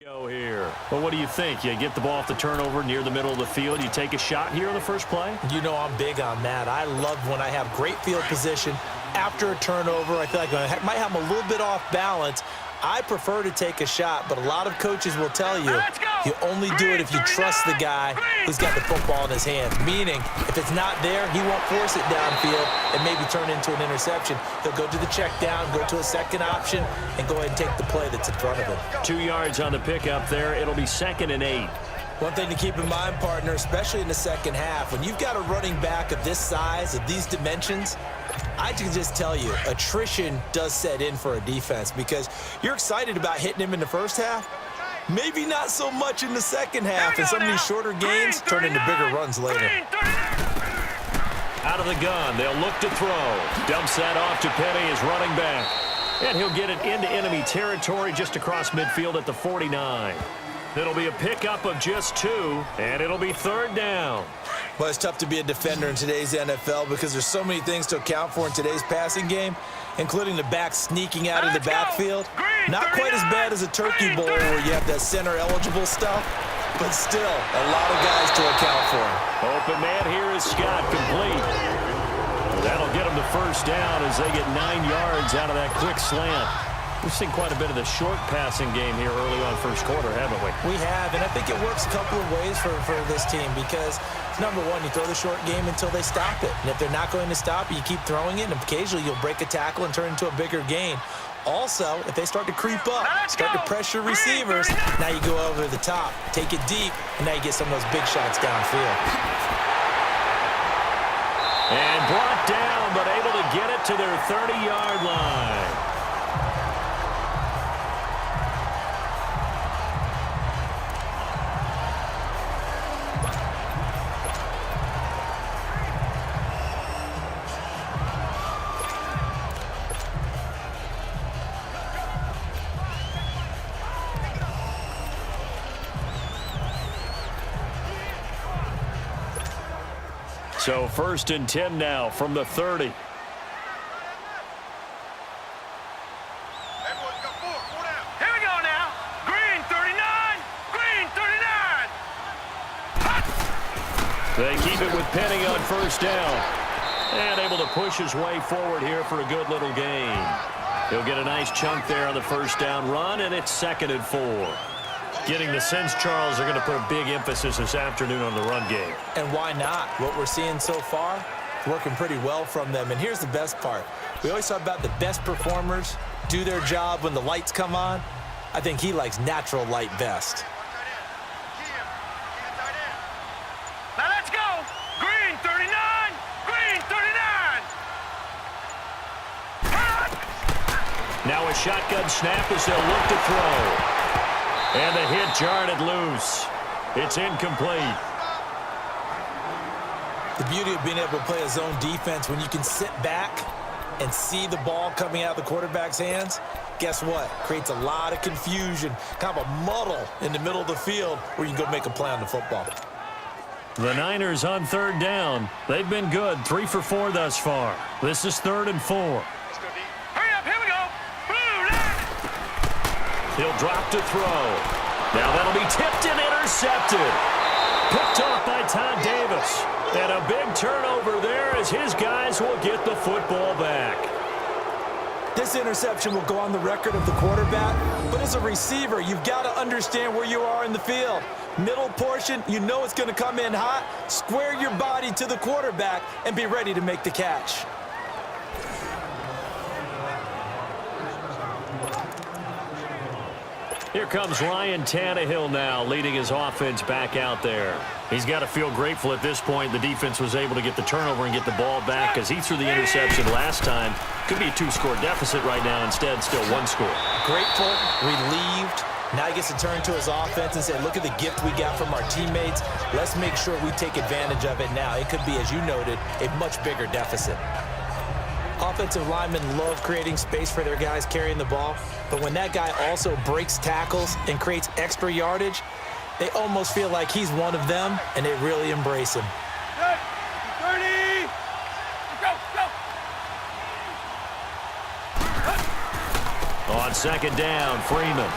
Go here. Well, what do you think? You get the ball off the turnover near the middle of the field. You take a shot here on the first play? You know I'm big on that. I love when I have great field position after a turnover. I feel like I might have them a little bit off balance. I prefer to take a shot, but a lot of coaches will tell you you only do it if you trust the guy who's got the football in his hands. Meaning, if it's not there, he won't force it downfield and maybe turn into an interception. He'll go to the check down, go to a second option, and go ahead and take the play that's in front of him. 2 yards on the pickup there. It'll be 2nd and 8. One thing to keep in mind, partner, especially in the second half, when you've got a running back of this size, of these dimensions, I can just tell you, attrition does set in for a defense because you're excited about hitting him in the first half. Maybe not so much in the second half, and some of these shorter gains turn into bigger runs later. Out of the gun, they'll look to throw. Dumps that off to Penny as running back. And he'll get it into enemy territory just across midfield at the 49. It'll be a pickup of just 2, and it'll be 3rd down. Well, it's tough to be a defender in today's NFL because there's so many things to account for in today's passing game, including the back sneaking out of the backfield. Not quite as bad as a turkey bowl where you have that center-eligible stuff, but still a lot of guys to account for. Open man here is Scott, complete. That'll get him the first down as they get 9 yards out of that quick slant. We've seen quite a bit of the short passing game here early on first quarter, haven't we? We have, and I think it works a couple of ways for this team because, number one, you throw the short game until they stop it. And if they're not going to stop it, you keep throwing it, and occasionally you'll break a tackle and turn it into a bigger gain. Also, if they start to creep up, start to pressure receivers, now you go over the top, take it deep, and now you get some of those big shots downfield. And brought down, but able to get it to their 30-yard line. So 1st and 10 now from the 30. Here we go now. Green 39. Green 39. They keep it with Penny on 1st down. And able to push his way forward here for a good little gain. He'll get a nice chunk there on the 1st down run, and it's 2nd and 4. Getting the sense, Charles, are going to put a big emphasis this afternoon on the run game. And why not? What we're seeing so far, working pretty well from them. And here's the best part. We always talk about the best performers do their job when the lights come on. I think he likes natural light best. Now let's go. Green 39. Green 39. Now a shotgun snap as they'll look to throw. And the hit jarred it loose. It's incomplete. The beauty of being able to play a zone defense when you can sit back and see the ball coming out of the quarterback's hands, guess what? Creates a lot of confusion, kind of a muddle in the middle of the field where you can go make a play on the football. The Niners on 3rd down. They've been good, 3 for 4 thus far. This is 3rd and 4. Hurry up, here we go. Blue line. He'll drop to throw. Now that'll be tipped and intercepted. Picked off by Todd Davis. And a big turnover there as his guys will get the football back. This interception will go on the record of the quarterback, but as a receiver, you've got to understand where you are in the field. Middle portion, you know it's going to come in hot. Square your body to the quarterback and be ready to make the catch. Here comes Ryan Tannehill now, leading his offense back out there. He's got to feel grateful at this point. The defense was able to get the turnover and get the ball back as he threw the interception last time. Could be a 2-score deficit right now. Instead, still 1 score. Grateful, relieved. Now he gets to turn to his offense and say, look at the gift we got from our teammates. Let's make sure we take advantage of it now. It could be, as you noted, a much bigger deficit. Offensive linemen love creating space for their guys carrying the ball, but when that guy also breaks tackles and creates extra yardage, they almost feel like he's one of them, and they really embrace him. 30. Go, go. On 2nd down, Freeman.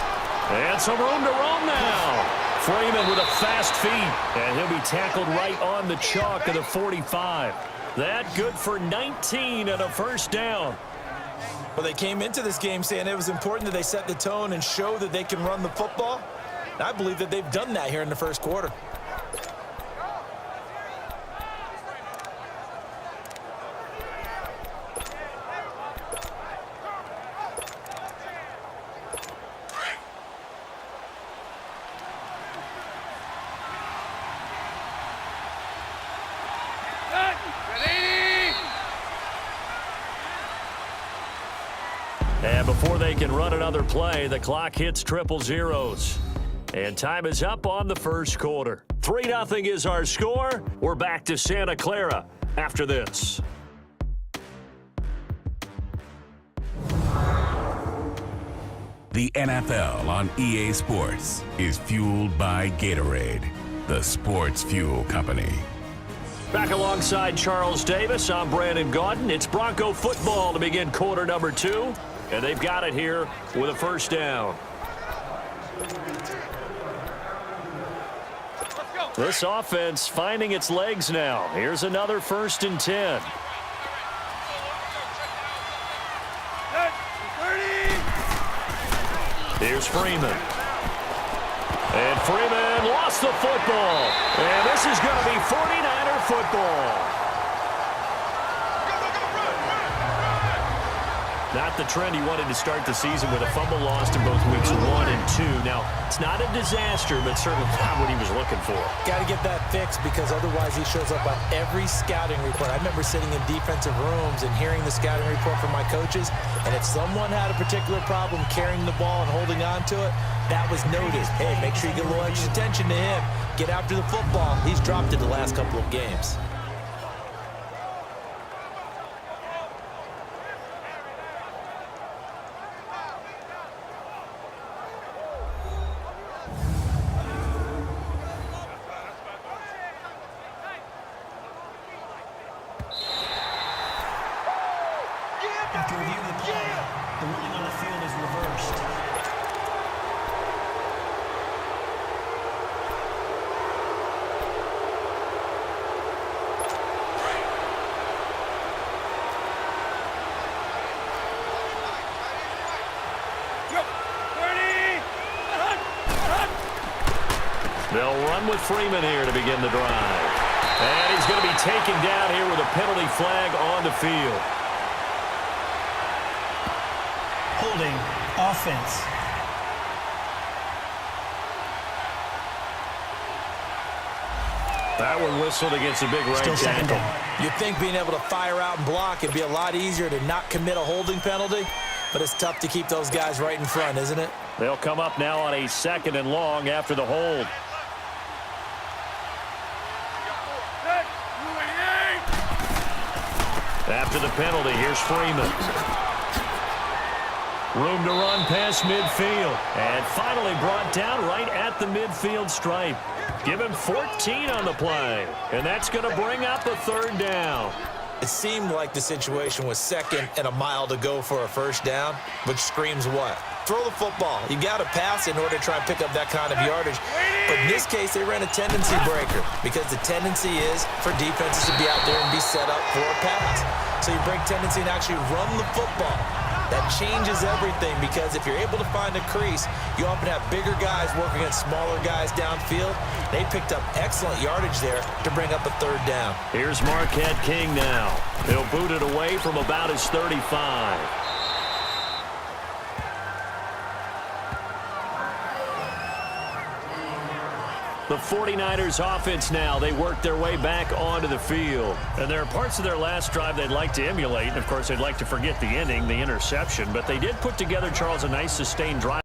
And some room to roam now. Freeman with a fast feet, and he'll be tackled right on the chalk of the 45. That good for 19 and a first down. Well, they came into this game saying it was important that they set the tone and show that they can run the football. And I believe that they've done that here in the first quarter. And before they can run another play, the clock hits triple zeros. And time is up on the first quarter. 3-0 is our score. We're back to Santa Clara after this. The NFL on EA Sports is fueled by Gatorade, the sports fuel company. Back alongside Charles Davis, I'm Brandon Gaudin. It's Bronco football to begin quarter number 2. And they've got it here with a first down. This offense finding its legs now. Here's another 1st and 10. Here's Freeman. And Freeman lost the football. And this is going to be 49er football. Not the trend he wanted to start the season with a fumble lost in both weeks 1 and 2. Now, it's not a disaster, but certainly not what he was looking for. Got to get that fixed because otherwise he shows up on every scouting report. I remember sitting in defensive rooms and hearing the scouting report from my coaches, and if someone had a particular problem carrying the ball and holding on to it, that was noted. Hey, make sure you get a little extra attention to him. Get after the football. He's dropped it the last couple of games. After review of the play, the ruling on the field is reversed. They'll run with Freeman here to begin the drive. And he's going to be taken down here with a penalty flag on the field. Holding offense. That one whistled against a big right Still second tackle. down. You'd think being able to fire out and block it'd be a lot easier to not commit a holding penalty, but it's tough to keep those guys right in front, isn't it? They'll come up now on a 2nd and long after the hold. After the penalty, here's Freeman. Room to run past midfield. And finally brought down right at the midfield stripe. Give him 14 on the play. And that's going to bring up a 3rd down. It seemed like the situation was 2nd and a mile to go for a first down, which screams what? Throw the football. You got to pass in order to try and pick up that kind of yardage. But in this case, they ran a tendency breaker because the tendency is for defenses to be out there and be set up for a pass. So you break tendency and actually run the football. That changes everything because if you're able to find a crease, you often have bigger guys working against smaller guys downfield. They picked up excellent yardage there to bring up a 3rd down. Here's Marquette King now. He'll boot it away from about his 35. The 49ers offense now, they work their way back onto the field. And there are parts of their last drive they'd like to emulate. And, of course, they'd like to forget the ending, the interception. But they did put together, Charles, a nice sustained drive.